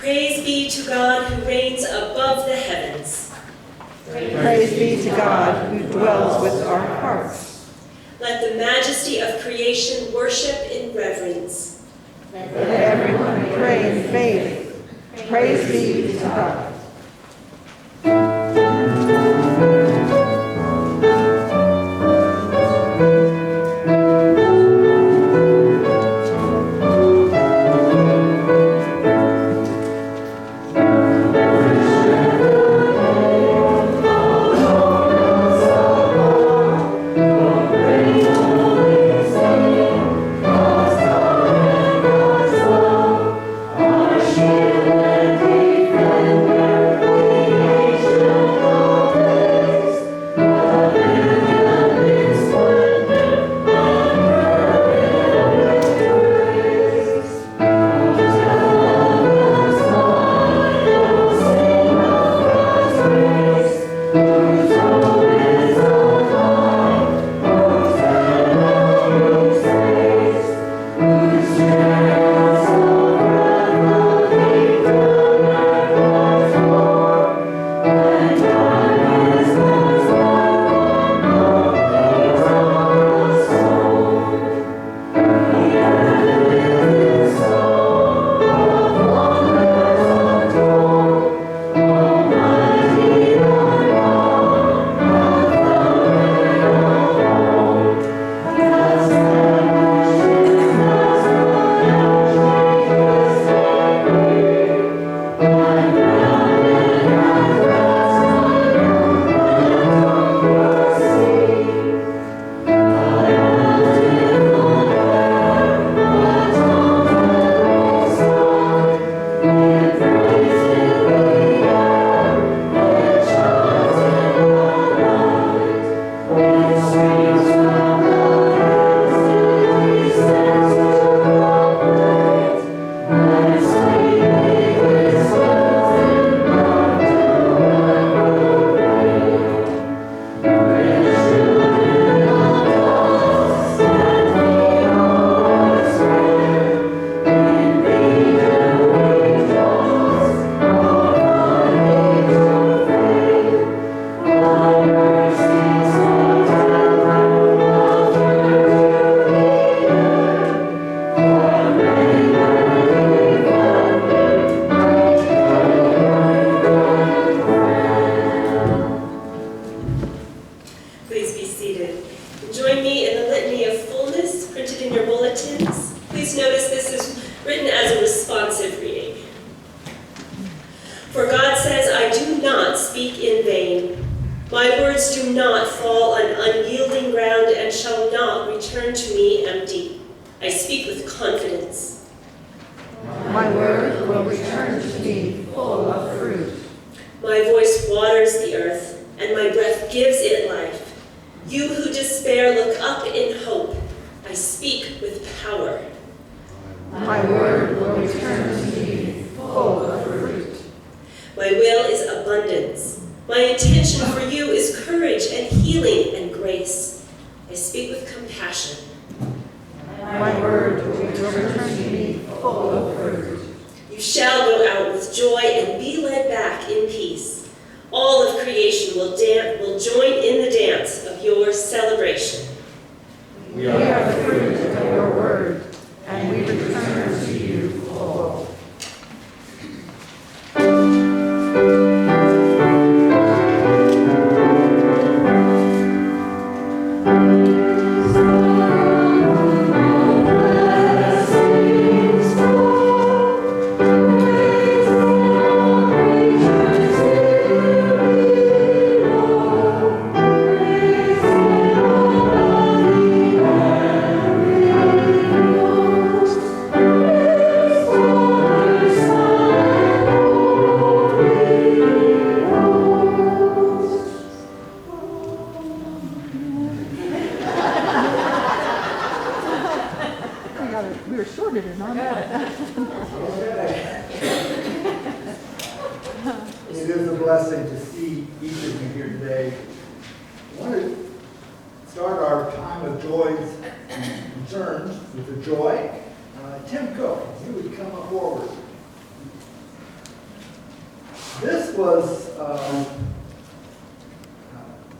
Praise be to God who reigns above the heavens. Praise be to God who dwells with our hearts. Let the majesty of creation worship in reverence. Let everyone pray in faith. Praise be to God. It is a blessing to see each of you here today. I want to start our time of joys and concerns with a joy. Tim Cook, if you would come up forward. This was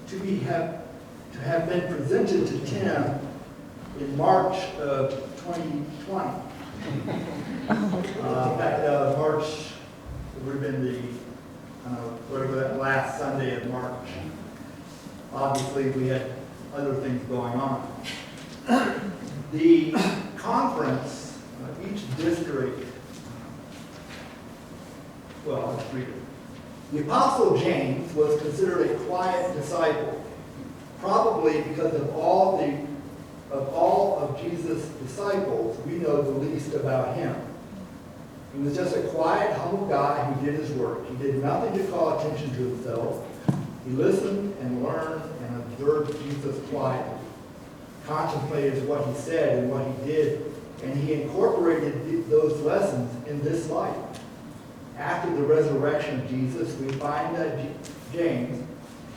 to have been presented to Tim in March of 2020. In fact, March would have been the whatever that last Sunday of March. Obviously, we had other things going on. The conference, each district, well, let's read it. The Apostle James was considered a quiet disciple, probably because of all of Jesus' disciples, we know the least about him. He was just a quiet, humble guy who did his work. He did nothing to call attention to himself. He listened and learned and observed Jesus quietly, contemplated what he said and what he did, and he incorporated those lessons in this life. After the resurrection of Jesus, we find that James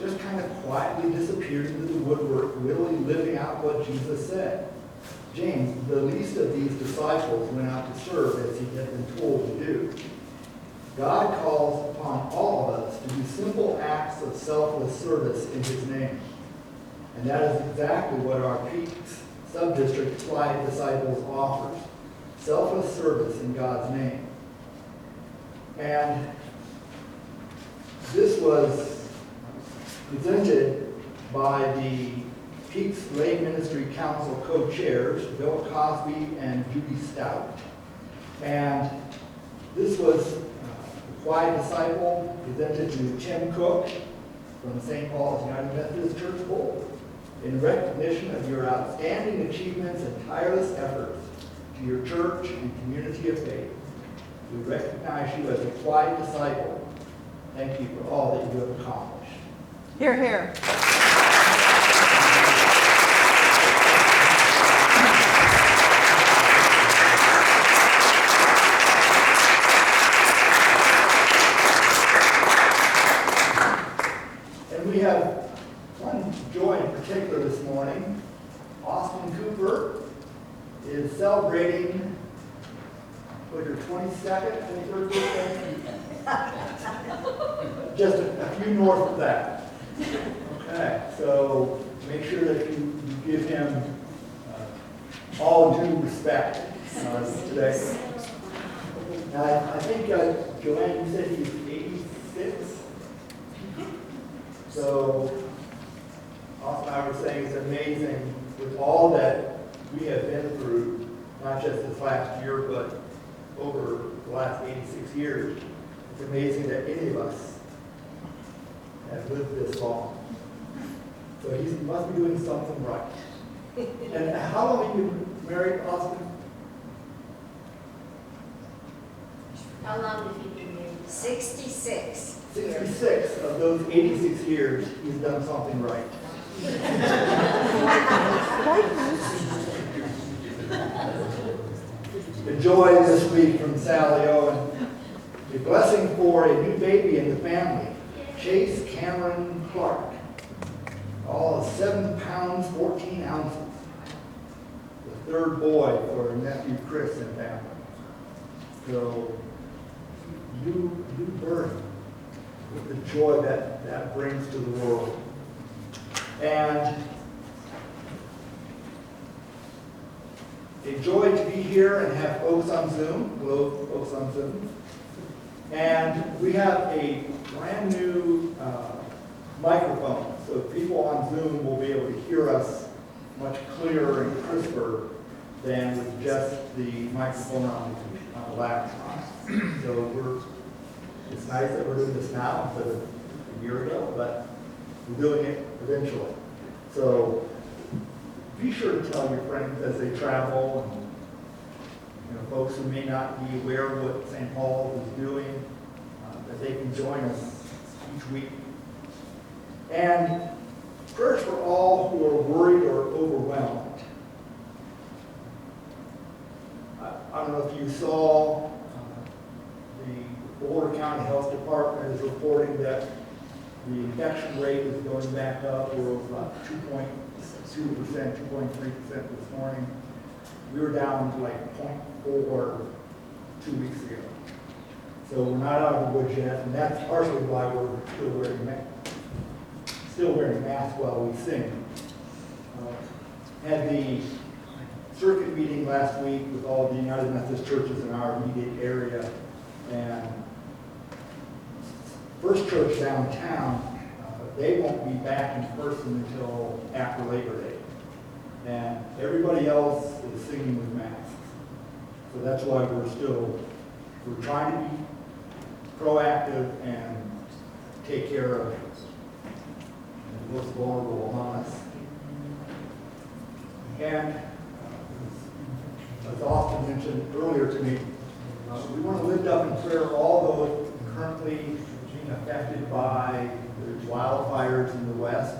just kind of quietly disappeared into the woodwork, really living out what Jesus said. James, the least of these disciples, went out to serve as he had been told to do. God calls upon all of us to do simple acts of selfless service in his name. And that is exactly what our Peaks Subdistrict Quiet Disciples offers. Selfless service in God's name. And this was presented by the Peaks Lay Ministry Council co-chairs, Bill Cosby and Judy Stout. And this was the Quiet Disciple presented to Tim Cook from St. Paul's United Methodist Church Board in recognition of your outstanding achievements and tireless efforts to your church and community of faith. We recognize you as a quiet disciple. Thank you for all that you have accomplished. Hear, hear. And we have one joy in particular this morning. Austin Cooper is celebrating with her 22nd, 23rd birthday. Just a few north of that. Okay, so make sure that you give him all due respect today. Now, I think, Joanne, you said he's 86. So, Austin and I were saying it's amazing with all that we have been through, not just this last year, but over the last 86 years. It's amazing that any of us have lived this long. So he must be doing something right. And how long have you been married, Austin? How long have you been married? 66. 66 of those 86 years, he's done something right. The joy this week from Sally Owen. A blessing for a new baby in the family, Chase Cameron Clark. All of 7 pounds, 14 ounces. The third boy for nephew Chris and family. So, new birth with the joy that brings to the world. And a joy to be here and have folks on Zoom. Hello, folks on Zoom. And we have a brand new microphone, so people on Zoom will be able to hear us much clearer and crisper than with just the microphone on the laptop. So it's nice that we're doing this now instead of a year ago, but we're doing it eventually. So be sure to tell your friends as they travel, and folks who may not be aware of what St. Paul is doing, that they can join us each week. And prayers for all who are worried or overwhelmed. I don't know if you saw, the Boulder County Health Department is reporting that the infection rate is going back up. We're about 2.2%, 2.3% this morning. We were down to like 0.4 2 weeks ago. So we're not out of the woods yet, and that's partially why we're still wearing masks while we sing. Had the circuit meeting last week with all the United Methodist churches in our immediate area, and First Church downtown, they won't be back in person until after Labor Day. And everybody else is singing with masks. So that's why we're trying to be proactive and take care of the most vulnerable among us. And as Austin mentioned earlier to me, we want to lift up in prayer all those currently being affected by the wildfires in the West.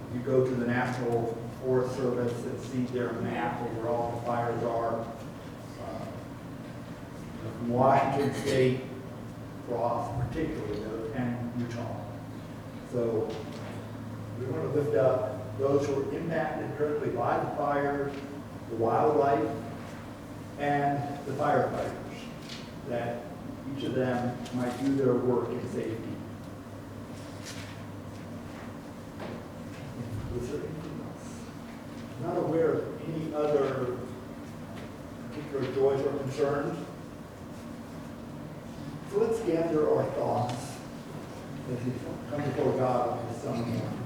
If you go to the National Forest Service and see their map of where all the fires are, from Washington State, Frost particularly, and Utah. So we want to lift up those who are impacted directly by the fires, the wildlife, and the firefighters, that each of them might do their work in safety. Was there anything else? I'm not aware of any other particular joys or concerns. So let's gather our thoughts as we come before God on this Sunday morning.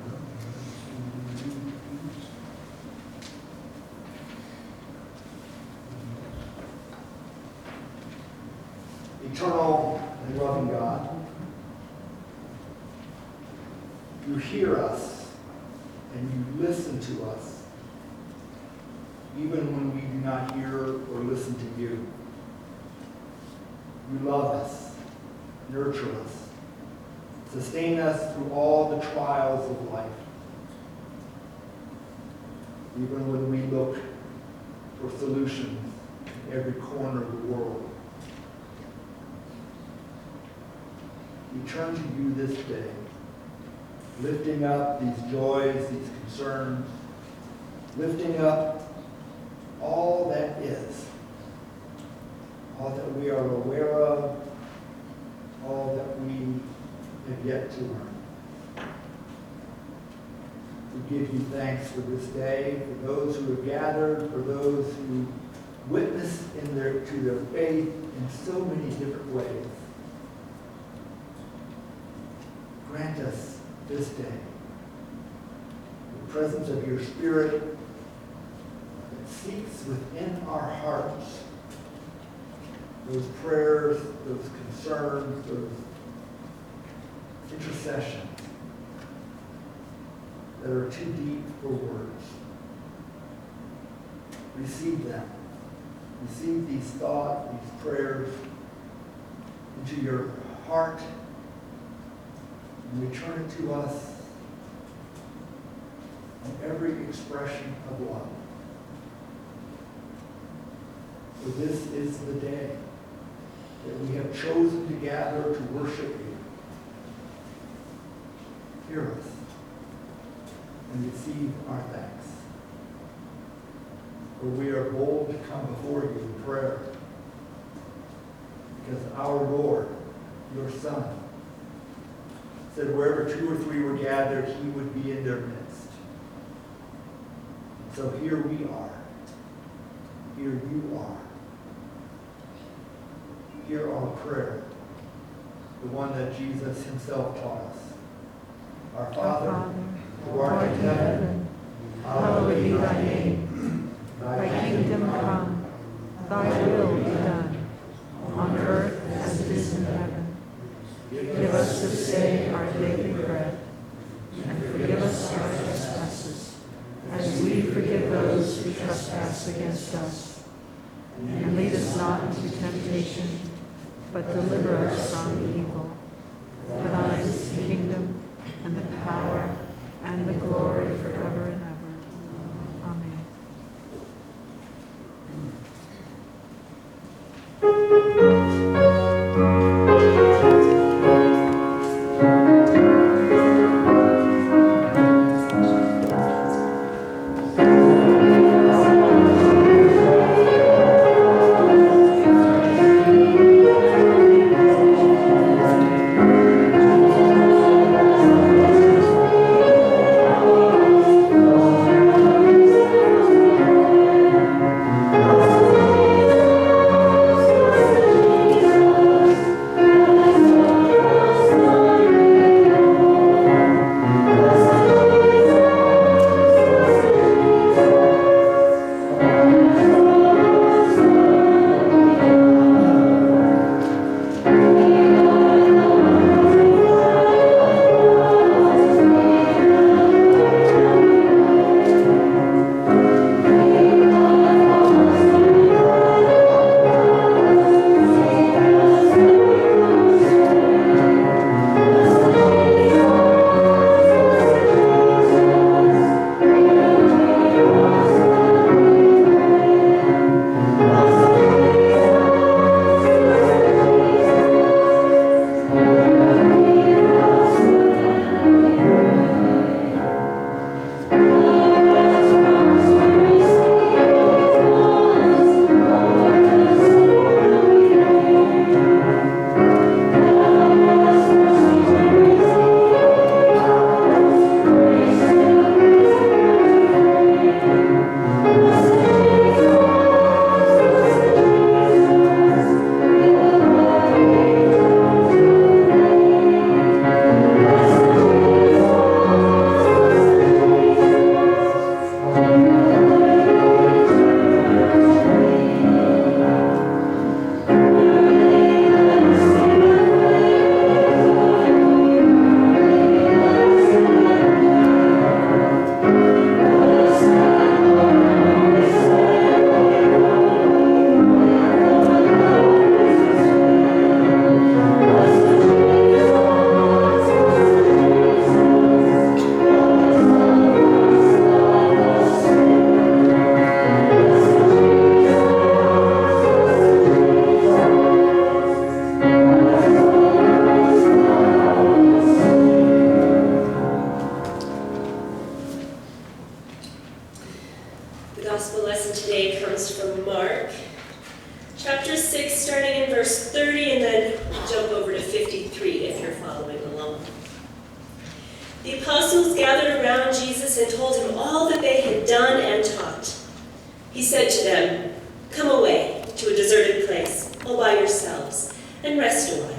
Eternal and loving God, you hear us and you listen to us, even when we do not hear or listen to you. You love us, nurture us, sustain us through all the trials of life, even when we look for solutions in every corner of the world. We turn to you this day, lifting up these joys, these concerns, lifting up all that is, all that we are aware of, all that we have yet to learn. We give you thanks for this day, for those who have gathered, for those who witness to their faith in so many different ways. Grant us this day the presence of your Spirit that seeks within our hearts those prayers, those concerns, those intercessions that are too deep for words. Receive them. Receive these thoughts, these prayers into your heart, and return it to us in every expression of love. For this is the day that we have chosen to gather to worship you. Hear us and receive our thanks. For we are bold to come before you in prayer, because our Lord, your Son, said wherever 2 or 3 were gathered, he would be in their midst. So here we are. Here you are. Hear our prayer, the one that Jesus himself taught us. Our Father, who art in heaven, hallowed be thy name. Thy kingdom come, thy will be done, on earth as it is in heaven. Give us this day our daily bread, and forgive us our trespasses, as we forgive those who trespass against us. And lead us not into temptation, but deliver us from evil. For thine is the kingdom, and the power, and the glory forever and ever. Amen. gathered around Jesus and told him all that they had done and taught. He said to them, "Come away to a deserted place, all by yourselves, and rest a while."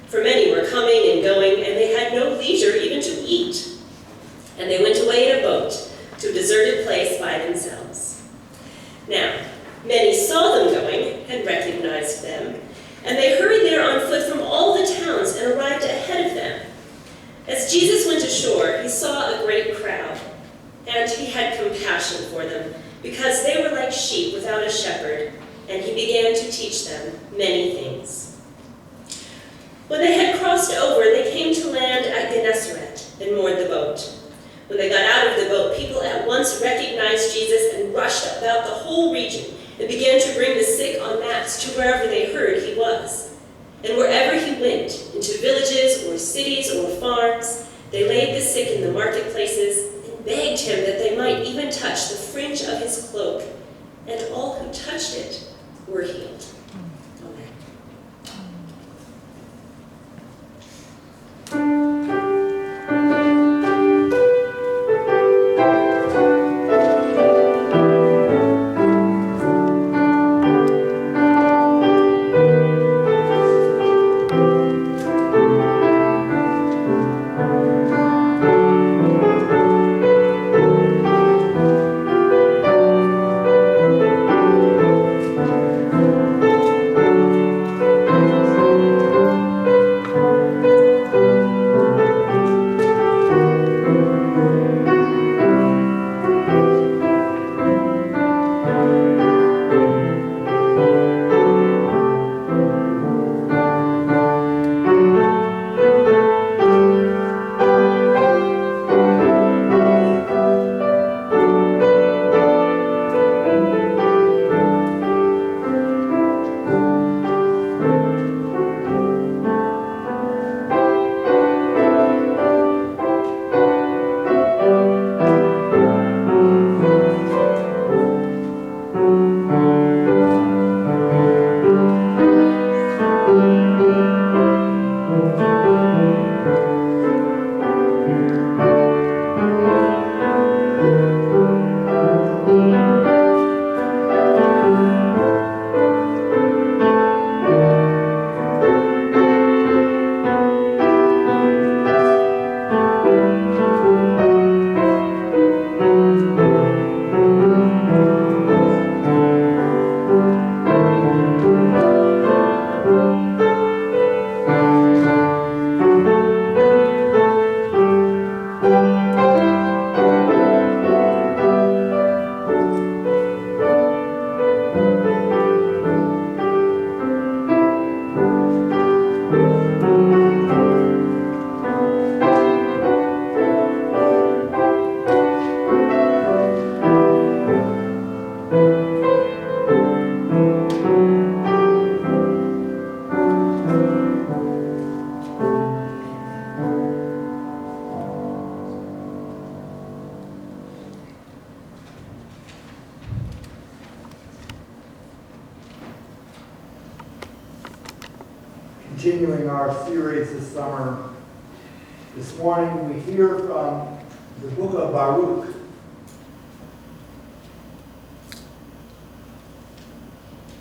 For many were coming and going, and they had no leisure even to eat. And they went away in a boat to a deserted place by themselves. Now, many saw them going and recognized them, and they hurried there on foot from all the towns and arrived ahead of them. As Jesus went ashore, he saw a great crowd, and he had compassion for them, because they were like sheep without a shepherd, and he began to teach them many things. When they had crossed over, they came to land at Gennesaret and moored the boat. When they got out of the boat, people at once recognized Jesus and rushed about the whole region and began to bring the sick on mats to wherever they heard he was. And wherever he went, into villages or cities or farms, they laid the sick in the marketplaces and begged him that they might even touch the fringe of his cloak. And all who touched it were healed. Amen. Continuing our series this summer, this morning we hear from the book of Baruch.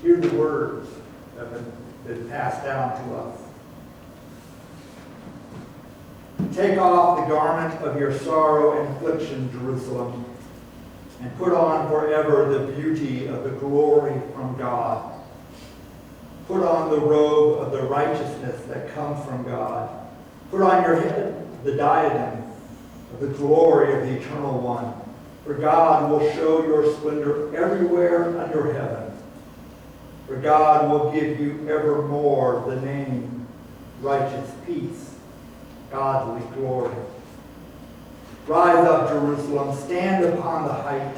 Hear the words that have been passed down to us. Take off the garment of your sorrow and affliction, Jerusalem, and put on forever the beauty of the glory from God. Put on the robe of the righteousness that comes from God. Put on your head the diadem of the glory of the Eternal One. For God will show your splendor everywhere under heaven. For God will give you evermore the name righteous peace, godly glory. Rise up, Jerusalem, stand upon the height.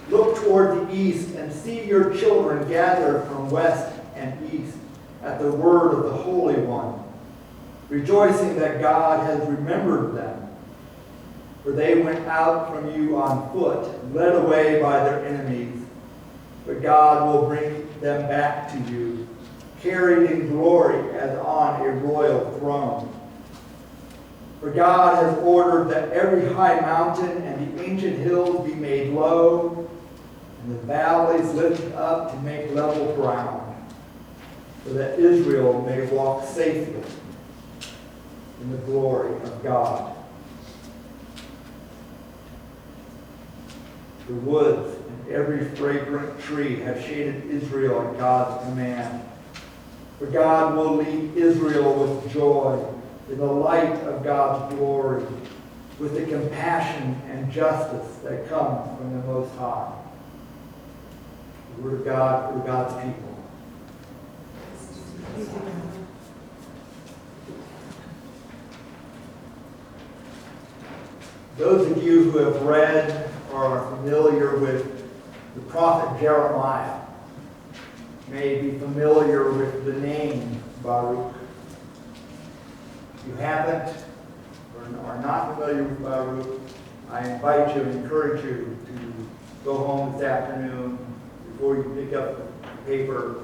Look toward the east and see your children gathered from west and east at the word of the Holy One, rejoicing that God has remembered them. For they went out from you on foot, led away by their enemies. But God will bring them back to you, carried in glory as on a royal throne. For For God has ordered that every high mountain and the ancient hills be made low, and the valleys lifted up to make level ground, so that Israel may walk safely in the glory of God. The woods and every fragrant tree have shaded Israel at God's command. For God will lead Israel with joy in the light of God's glory, with the compassion and justice that come from the Most High. The Word of God for God's people. Those of you who have read or are familiar with the prophet Jeremiah may be familiar with the name Baruch. If you haven't or are not familiar with Baruch, I invite you and encourage you to go home this afternoon before you pick up the paper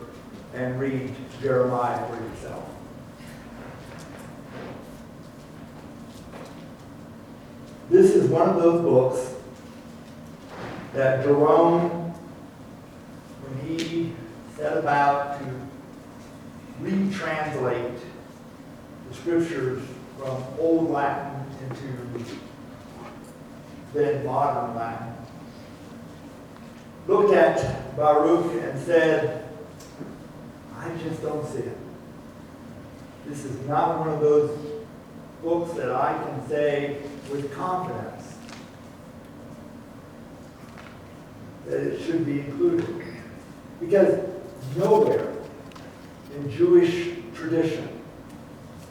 and read Jeremiah for yourself. This is one of those books that Jerome, when he set about to retranslate the scriptures from Old Latin into then modern Latin, looked at Baruch and said, I just don't see it. This is not one of those books that I can say with confidence that it should be included. Because nowhere in Jewish tradition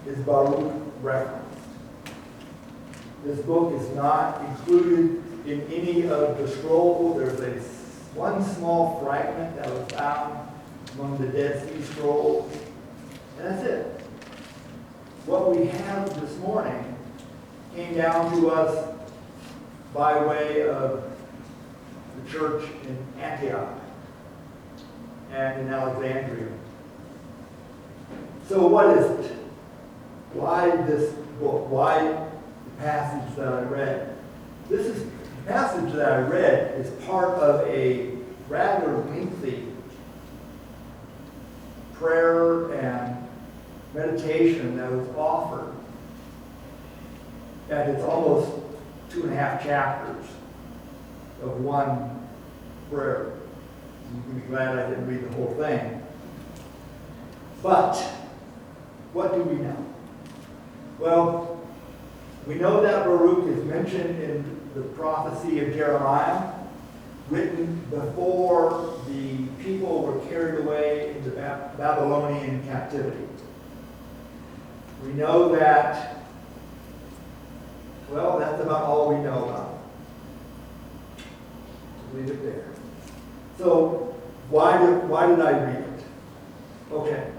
is Baruch referenced. This book is not included in any of the scrolls. There's one small fragment that was found among the Dead Sea Scrolls, and that's it. What we have this morning came down to us by way of the church in Antioch and in Alexandria. So what is it? Why this book? Why the passage that I read? The passage that I read is part of a rather lengthy prayer and meditation that was offered. And it's almost 2.5 chapters of one prayer. You can be glad I didn't read the whole thing. But what do we know? Well, we know that Baruch is mentioned in the prophecy of Jeremiah, written before the people were carried away into Babylonian captivity. We know that, well, that's about all we know about it. Leave it there. So, why did I read it? Okay.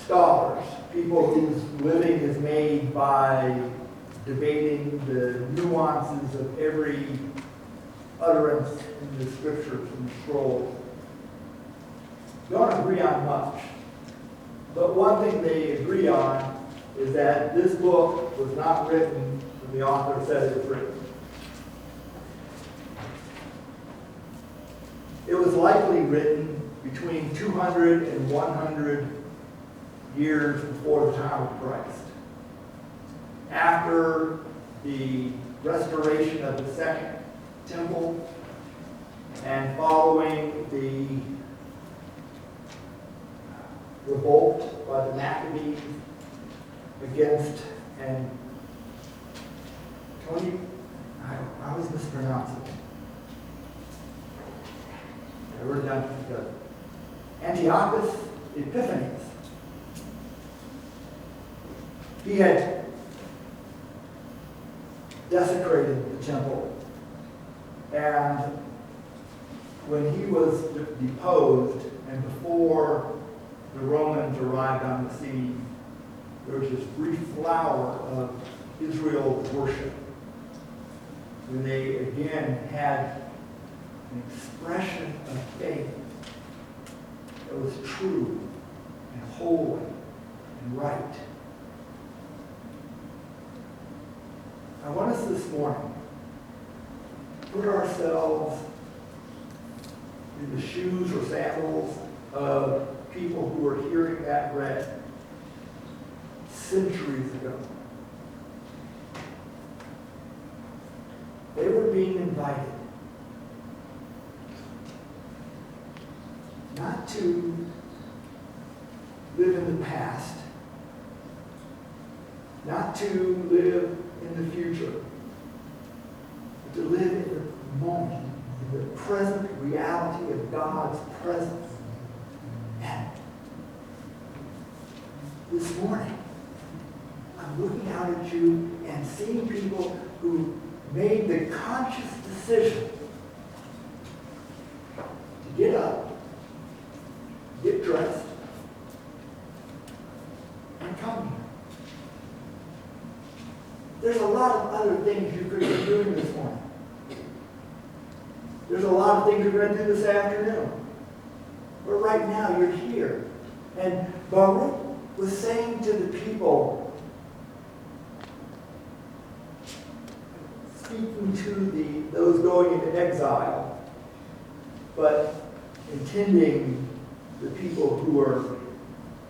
Scholars, people whose living is made by debating the nuances of every utterance in the scriptures and the scrolls, don't agree on much. But one thing they agree on is that this book was not written when the author said it was written. It was likely written between 200 and 100 years before the time of Christ. After the restoration of the Second Temple and following the revolt by the Maccabees against, and Tony, I always mispronounce it. I wrote it down together. Antiochus Epiphanes. He had desecrated the temple, and when he was deposed and before the Romans arrived on the scene, there was this brief flower of Israel's worship when they again had an expression of faith that was true and holy and right. I want us this morning put ourselves in the shoes or sandals of people who were hearing that read centuries ago. They were being invited not to live in the past, not to live in the future, but to live in the moment, in the present reality of God's presence. And this morning, I'm looking out at you and seeing people who made the conscious decision to get up, get dressed, and come here. There's a lot of other things you could be doing this morning. There's a lot of things you're going to do this afternoon. But right now, you're here. And Baruch was saying to the people, speaking to those going into exile, but intending the people who are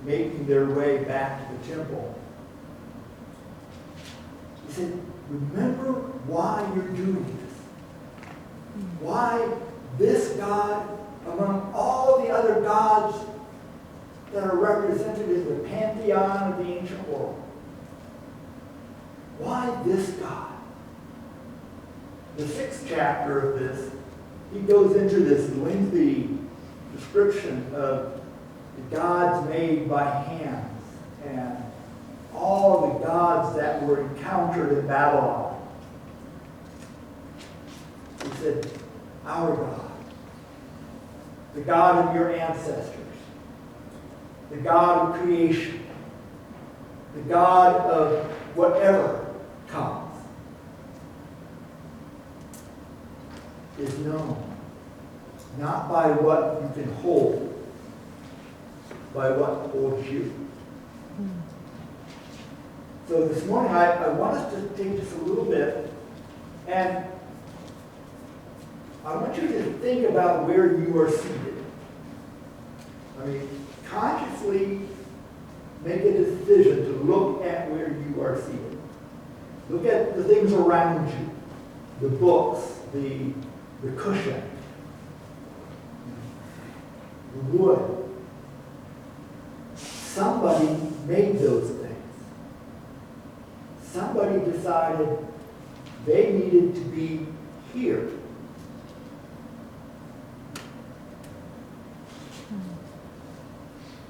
making their way back to the temple. He said, remember why you're doing this. Why this God among all the other gods that are represented in the pantheon of the ancient world. Why this God? The 6th chapter of this, he goes into this lengthy description of the gods made by hands and all the gods that were encountered in Babylon. He said, our God, the God of your ancestors, the God of creation, the God of whatever comes, is known not by what you can hold, by what holds you. So this morning, I want us to take just a little bit, and I want you to think about where you are seated. I mean, consciously make a decision to look at where you are seated. Look at the things around you, the books, the cushion, the wood. Somebody made those things. Somebody decided they needed to be here.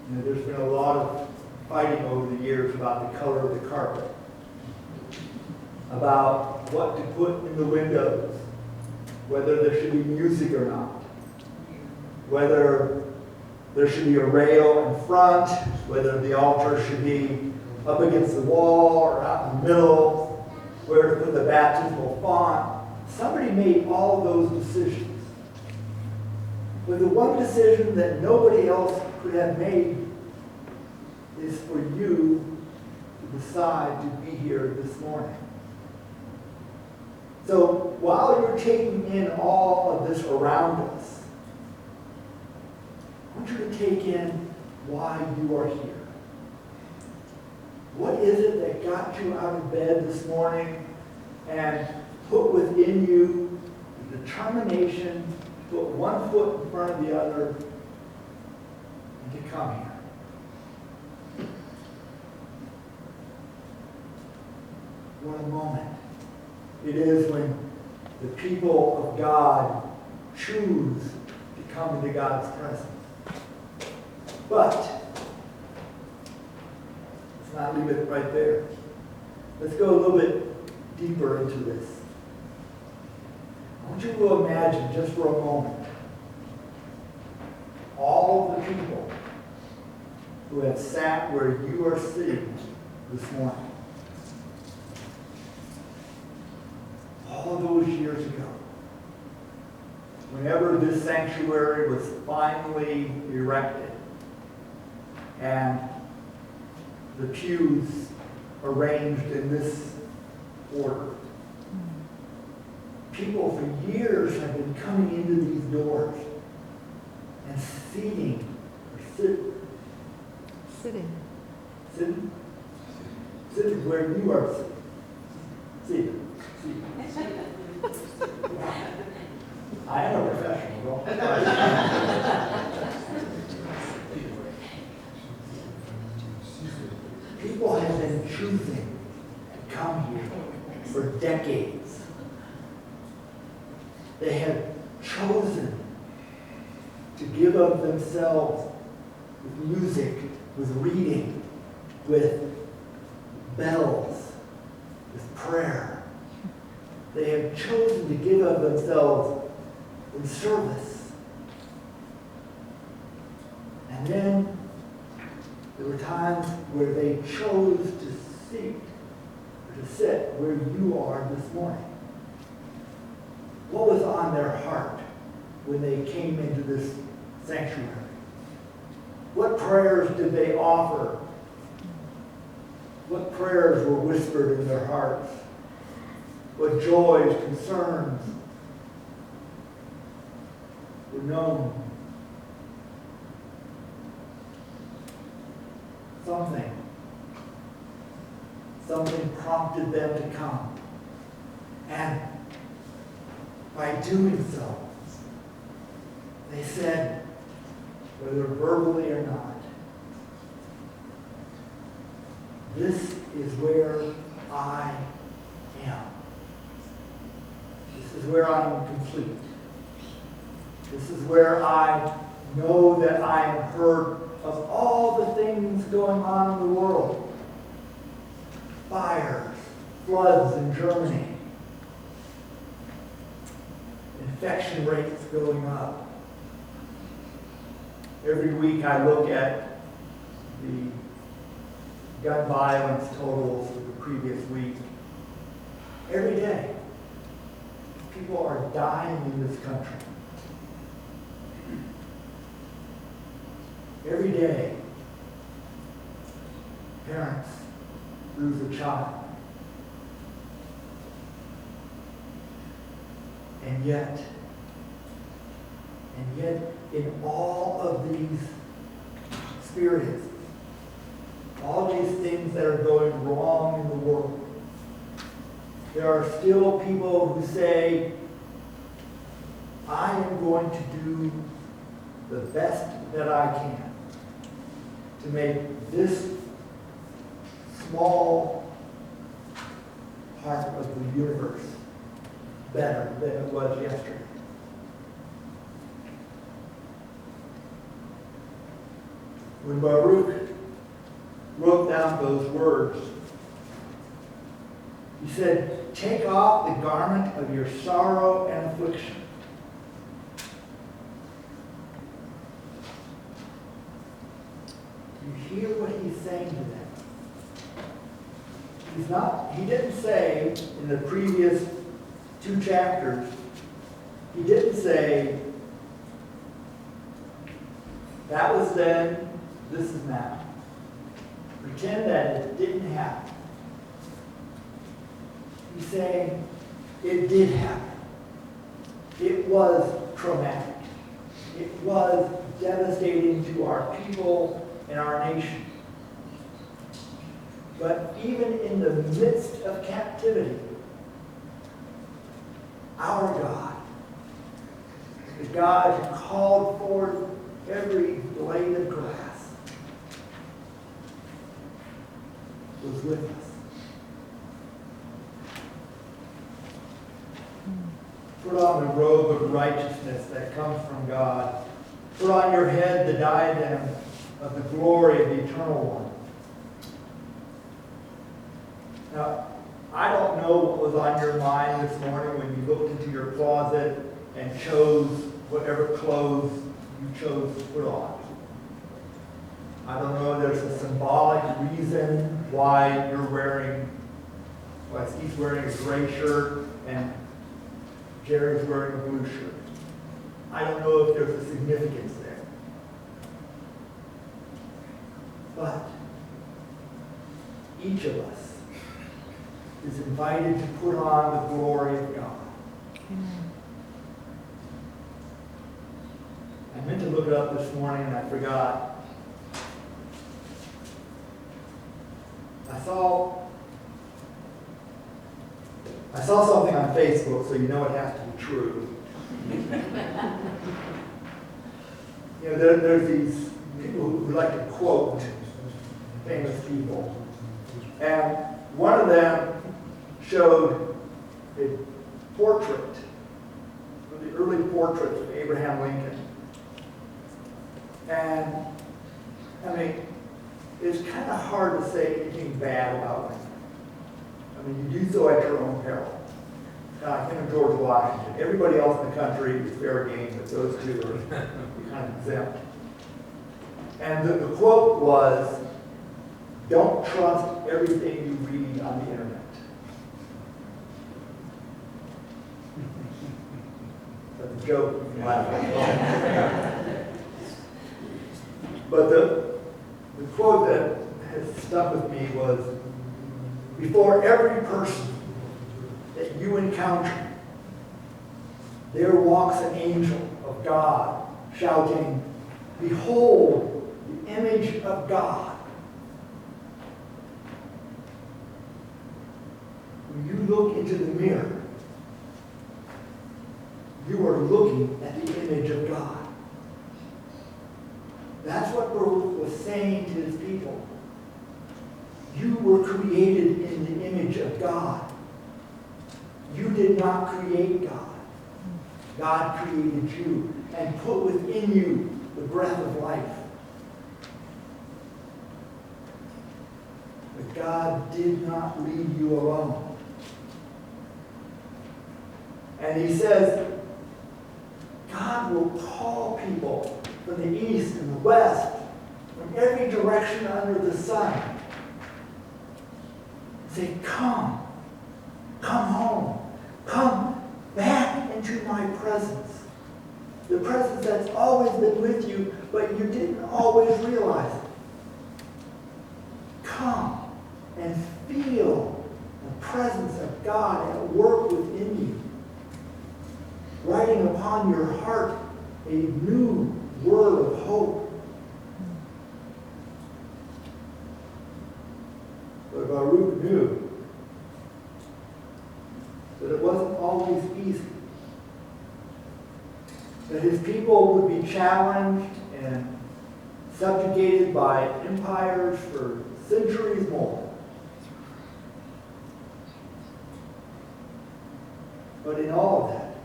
You know, there's been a lot of fighting over the years about the color of the carpet, about what to put in the windows, whether there should be music or not, whether there should be a rail in front, whether the altar should be up against the wall or out in the middle, where to put the baptismal font. Somebody made all those decisions. But the one decision that nobody else could have made is for you to decide to be here this morning. So while you're taking in all of this around us, I want you to take in why you are here. What is it that got you out of bed this morning and put within you the determination to put one foot in front of the other and to come here? What a moment it is when the people of God choose to come into God's presence. But let's not leave it right there. Let's go a little bit deeper into this. I want you to imagine just for a moment all the people who have sat where you are sitting this morning. All those years ago, whenever this sanctuary was finally erected and the pews arranged in this order, People for years have been coming into these doors and sitting where you are sitting. I am a professional. People have been choosing to come here for decades. They have chosen to give of themselves with music, with reading, with bells, with prayer. They have chosen to give of themselves in service. And then there were times where they chose to sit where you are this morning. What was on their heart when they came into this sanctuary? What prayers did they offer? What prayers were whispered in their hearts? What joys, concerns were known? Something prompted them to come. And by doing so, they said, whether verbally or not, this is where I am. This is where I am complete. This is where I know that I am heard of all the things going on in the world. Fires, floods in Germany, infection rates going up. Every week I look at the gun violence totals for the previous week. Every day, people are dying in this country. Every day, parents lose a child. And yet, in all of these experiences, all these things that are going wrong in the world, there are still people who say, I am going to do the best that I can to make this small part of the universe better than it was yesterday. When Baruch wrote down those words, he said, take off the garment of your sorrow and affliction. You hear what he's saying to them. He didn't say in the previous 2 chapters, he didn't say, that was then, this is now. Pretend that it didn't happen. He's saying, it did happen. It was traumatic. It was devastating to our people and our nation. But even in the midst of captivity, our God, the God who called forth every blade of grass, was with us. Put on the robe of righteousness that comes from God. Put on your head the diadem of the glory of the Eternal One. Now, I don't know what was on your mind this morning when you looked into your closet and chose whatever clothes you chose to put on. I don't know, there's a symbolic reason why you're wearing, well, he's wearing a gray shirt and Jerry's wearing a blue shirt. I don't know if there's a significance there. But each of us is invited to put on the glory of God. Amen. I meant to look it up this morning and I forgot. I saw something on Facebook, so you know it has to be true. You know, there's these people who like to quote famous people. And one of them showed a portrait, one of the early portraits of Abraham Lincoln. And, I mean, it's kind of hard to say anything bad about Lincoln. I mean, you do so at your own peril. Him and George Washington. Everybody else in the country is fair game, but those two are kind of exempt. And the quote was, "Don't trust everything you read on the internet." That's a joke. You can laugh at. But the quote that has stuck with me was, "Before every person that you encounter, there walks an angel of God, shouting, 'Behold, the image of God.' When you look into the mirror, you are looking at the image of God." That's what Baruch was saying to his people. You were created in the image of God. You did not create God. God created you and put within you the breath of life. But God did not leave you alone. And he says, God will call people from the east and the west, from every direction under the sun. Say, come home. Come back into my presence. The presence that's always been with you, but you didn't always realize it. Come and feel the presence of God at work within you, writing upon your heart a new word of hope. But Baruch knew that it wasn't always easy. That his people would be challenged and subjugated by empires for centuries more. But in all of that,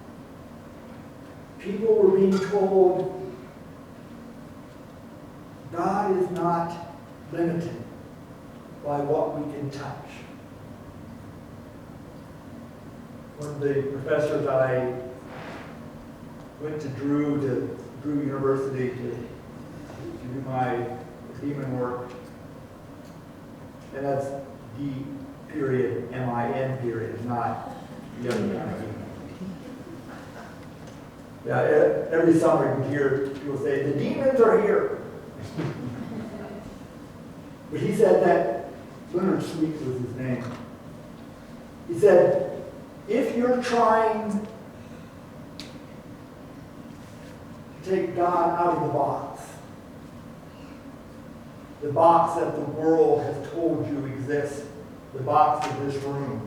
people were being told God is not limited by what we can touch. One of the professors I went to Drew University to do my demon work, and that's D.MIN period, not the other kind of demon. Yeah, every summer you hear people say, the demons are here. But he said that, Leonard Sweet was his name. He said, if you're trying to take God out of the box that the world has told you exists, the box of this room,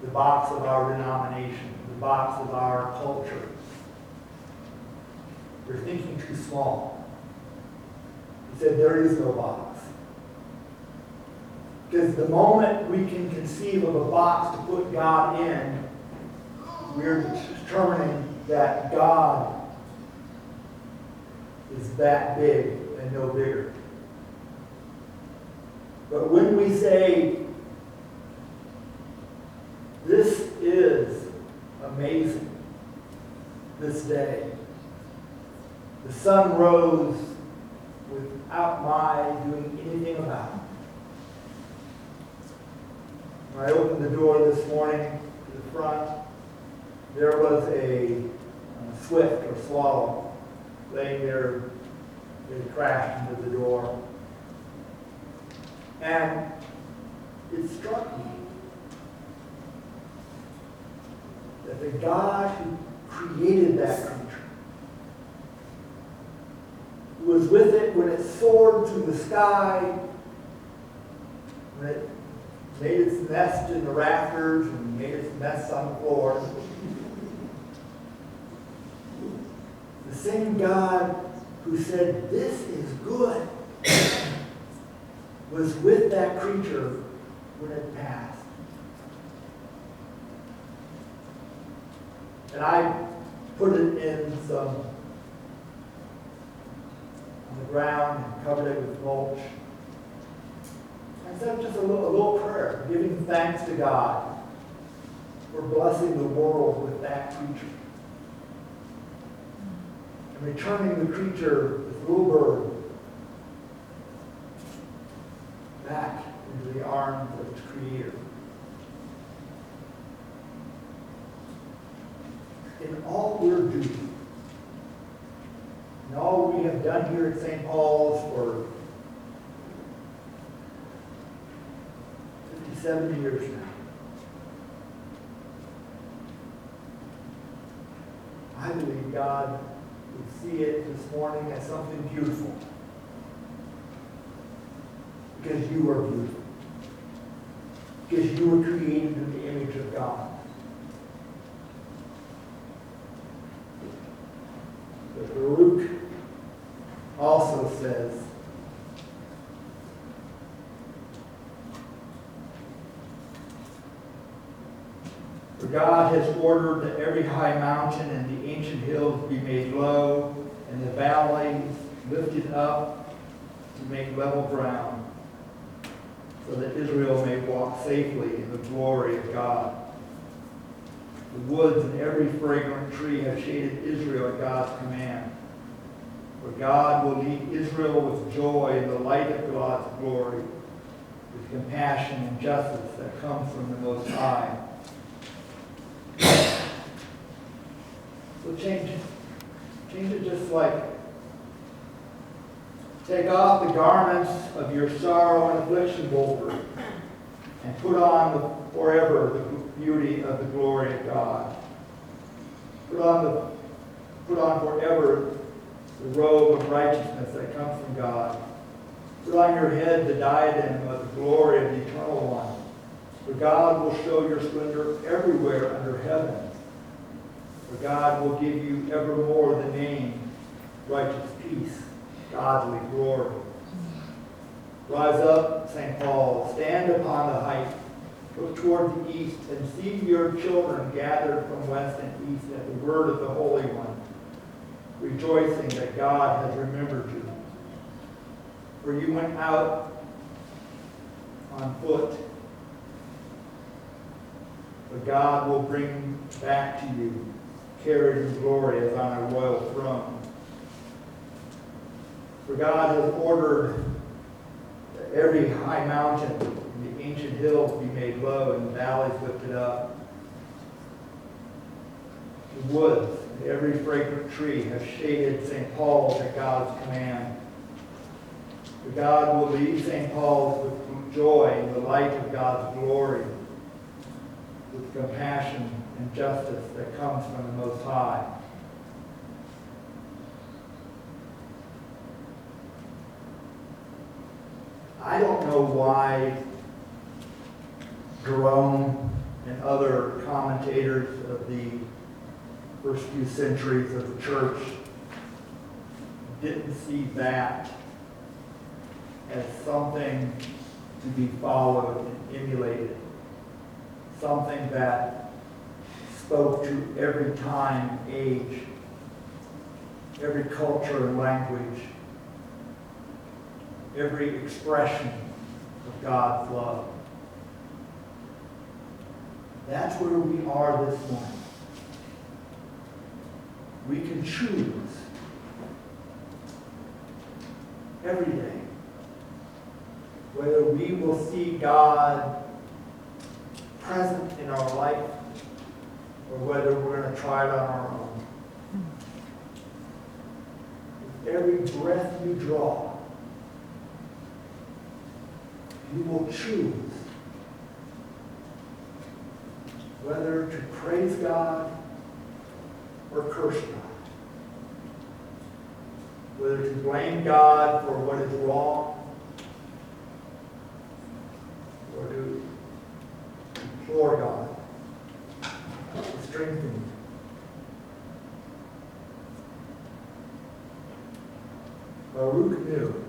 the box of our denomination, the box of our culture, you're thinking too small. He said, there is no box. Because the moment we can conceive of a box to put God in, we're determining that God is that big and no bigger. But when we say, this is amazing, this day, the sun rose without my doing anything about it. When I opened the door this morning to the front, there was a swift or swallow laying there. It crashed into the door. And it struck me that the God who created that creature, who was with it when it soared through the sky, when it made its nest in the rafters and made its nest on the floor, the same God who said, "This is good," was with that creature when it passed. And I put it in some on the ground and covered it with mulch. I said just a little prayer, giving thanks to God for blessing the world with that creature. And returning the creature, this little bird, back into the arms of its creator. In all we're doing, in all we have done here at St. Paul's for 57 years now, I believe God would see it this morning as something beautiful. Because you are beautiful. Because you were created in the image of God. But Baruch also says, "For God has ordered that every high mountain and the ancient hills be made low, and the valleys lifted up to make level ground, so that Israel may walk safely in the glory of God. The woods and every fragrant tree have shaded Israel at God's command. For God will lead Israel with joy in the light of God's glory, with compassion and justice that comes from the Most High." So change it just like, take off the garments of your sorrow and affliction, Wolford, and put on forever the beauty of the glory of God. Put on forever the robe of righteousness that comes from God. Put on your head the diadem of the glory of the Eternal One. For God will show your splendor everywhere under heaven. For God will give you evermore the name, righteous peace, godly glory. Rise up, St. Paul, stand upon the height, look toward the east, and see your children gathered from west and east at the word of the Holy One, rejoicing that God has remembered you. For you went out on foot, but God will bring back to you, carried in glory as on a royal throne. For God has ordered that every high mountain and the ancient hills be made low and the valleys lifted up. The woods and every fragrant tree have shaded St. Paul's at God's command. For God will lead St. Paul's with joy in the light of God's glory, with compassion and justice that comes from the Most High. I don't know why Jerome and other commentators of the first few centuries of the church didn't see that as something to be followed and emulated, something that spoke to every time, age, every culture and language, every expression of God's love. That's where we are this morning. We can choose every day whether we will see God present in our life or whether we're going to try it on our own. With every breath you draw, you will choose whether to praise God or curse God, whether to blame God for what is wrong or to implore God to strengthen you. Baruch knew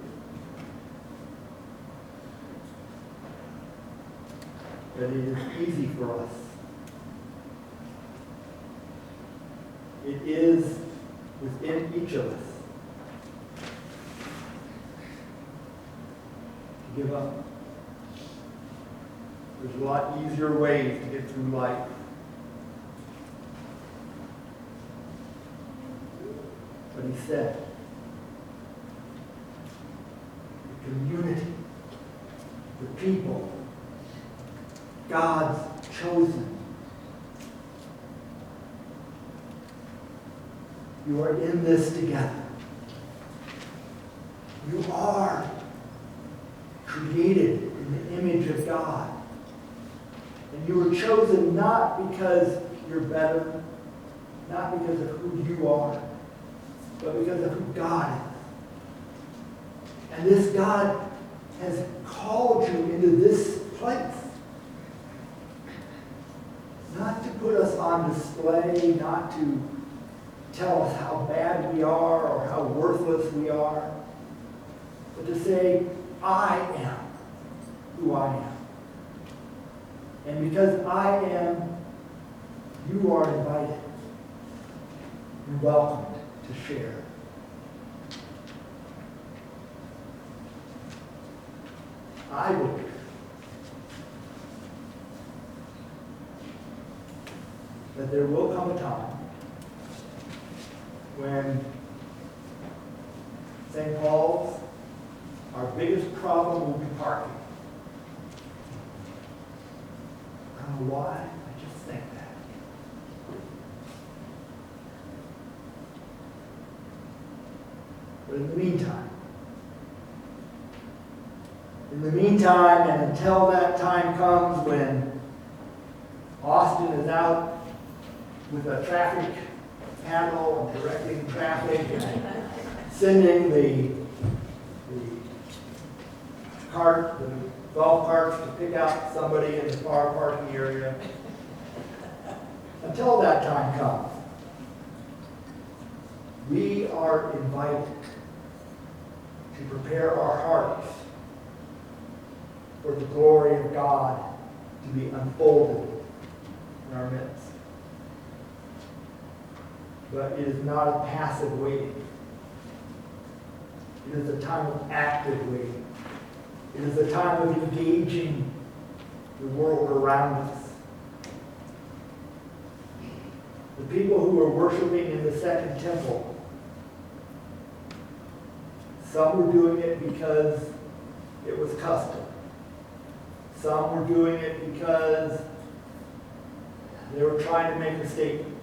that it is easy for us. It is within each of us to give up. There's a lot easier ways to get through life. But he said, the community, the people, God's chosen. You are in this together. You are created in the image of God. And you were chosen not because you're better, not because of who you are, but because of who God is. And this God has called you into this place. Not to put us on display, not to tell us how bad we are or how worthless we are, but to say, I am who I am. And because I am, you are invited and welcomed to share. I believe that there will come a time when St. Paul's, our biggest problem will be parking. I don't know why, I just think that. But in the meantime, and until that time comes when Austin is out with a traffic panel and directing traffic and sending the golf carts to pick out somebody in the car parking area. Until that time comes, we are invited to prepare our hearts for the glory of God to be unfolded in our midst. But it is not a passive waiting. It is a time of active waiting. It is a time of engaging the world around us. The people who were worshiping in the second temple, some were doing it because it was custom. Some were doing it because they were trying to make a statement.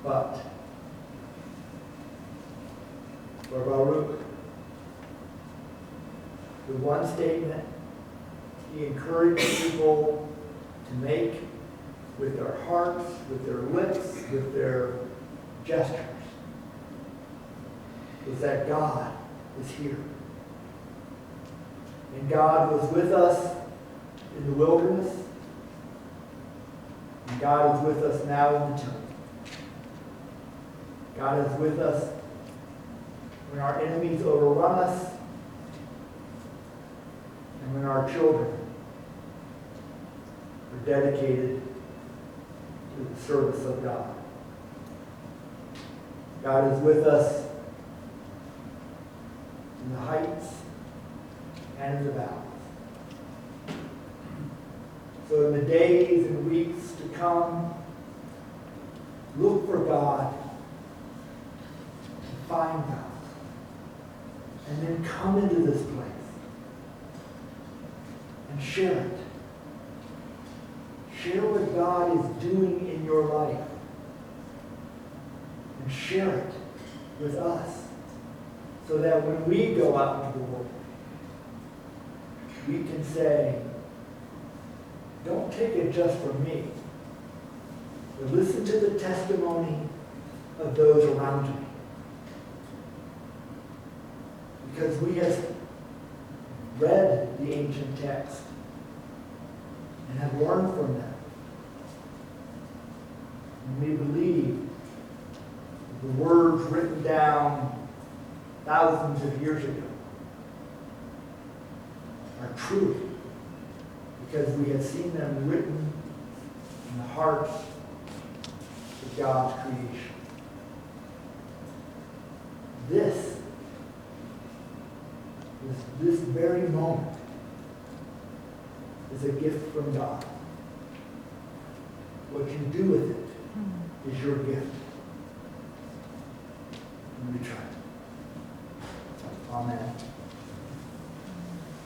But for Baruch, the one statement he encouraged people to make with their hearts, with their lips, with their gestures, was that God is here. And God was with us in the wilderness, and God is with us now in the temple. God is with us when our enemies overrun us and when our children are dedicated to the service of God. God is with us in the heights and in the valleys. So in the days and weeks to come, look for God, find God, and then come into this place and share it. Share what God is doing in your life, and share it with us, so that when we go out into the world, we can say, don't take it just from me, but listen to the testimony of those around me. Because we have read the ancient text and have learned from them. And we believe the words written down thousands of years ago are true because we have seen them written in the hearts of God's creation. This very moment is a gift from God. What you do with it is your gift. In return. Amen.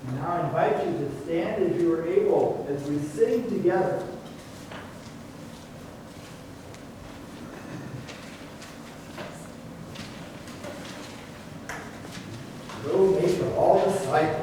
And now I invite you to stand as you are able as we sing together. Go make for all disciples.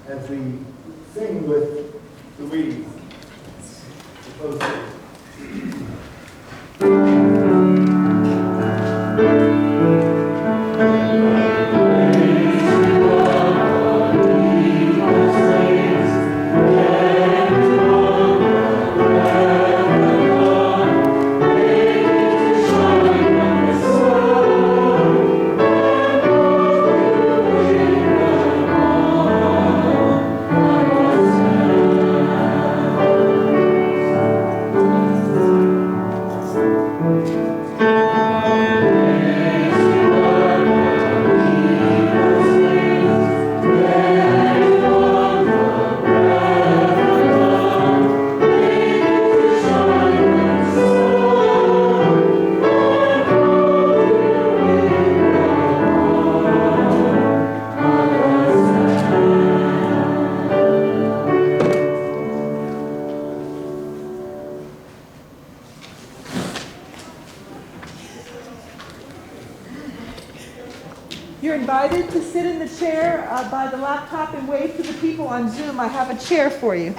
As we sing with Louise, the Postlude. You're invited to sit in the chair by the laptop and wave to the people on Zoom. I have a chair for you.